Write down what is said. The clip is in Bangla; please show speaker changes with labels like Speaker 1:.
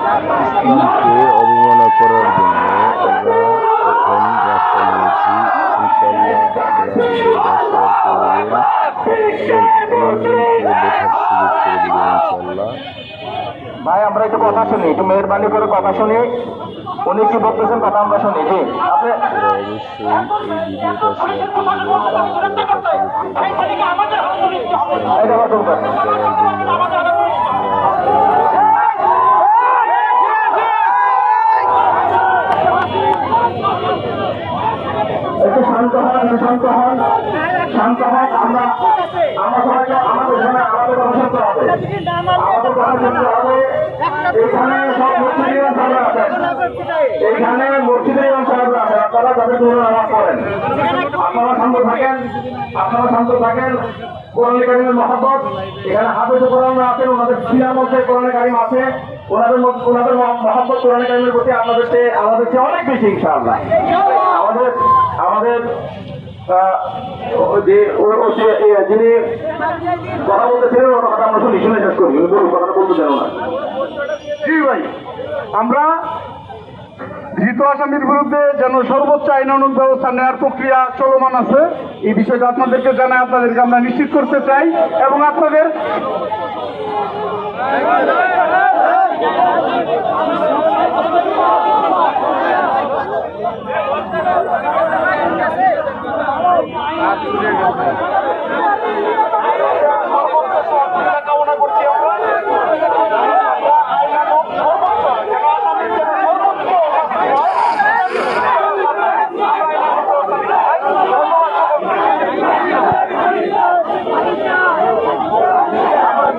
Speaker 1: ইসলামকে অবমাননা করার জন্য আমরা এখন রাস্তা নিয়েছি। ইনশাআল্লাহ আপনারা দেখার সুযোগ করে দেবেন ইনশাআল্লাহ।
Speaker 2: ভাই আমরা একটু কথা শুনি, একটু মেহরবানি করে কথা শুনি, উনি কি বলতেছেন কথা আমরা শুনি। জি আপনি
Speaker 1: অবশ্যই এই ভিডিওটা শেয়ার করে দেবেন, অন্যকে দেখার সুযোগ করে দেবেন।
Speaker 2: একটু শান্ত হন, শান্ত হন, শান্ত হন। আমরা সবাইকে আমাদের এখানে আমাদের কথা শুনতে হবে, আমাদের কথা শুনতে হবে। এখানে সব মসজিদের সাহেবরা আছেন, এখানে মসজিদের সাহেবরা আছেন, আপনারা তাদের জন্য নামাজ পড়েন। আপনারা শান্ত থাকেন, আপনারা শান্ত থাকেন। কোরআন কারীমের মহব্বত, এখানে হাফেজ কোরআনরা আছেন, ওনাদের সিনার মধ্যে কোরআন কারীম আছে, ওনাদের মহব্বত কোরআন কারীমের প্রতি আমাদের চেয়ে অনেক বেশি ইনশাআল্লাহ। আমাদের যিনি কথা বলতেছিলেন ওটা কথা আমরা শুনে শেষ করি, কথাটা বলতে চাই না।
Speaker 3: জি ভাই, আমরা ধৃত আসামির বিরুদ্ধে যেন সর্বোচ্চ আইনানুগ ব্যবস্থা নেওয়ার প্রক্রিয়া চলমান আছে, এই বিষয়টা আপনাদেরকে জানাই, আপনাদেরকে আমরা নিশ্চিত করতে চাই এবং আপনাদের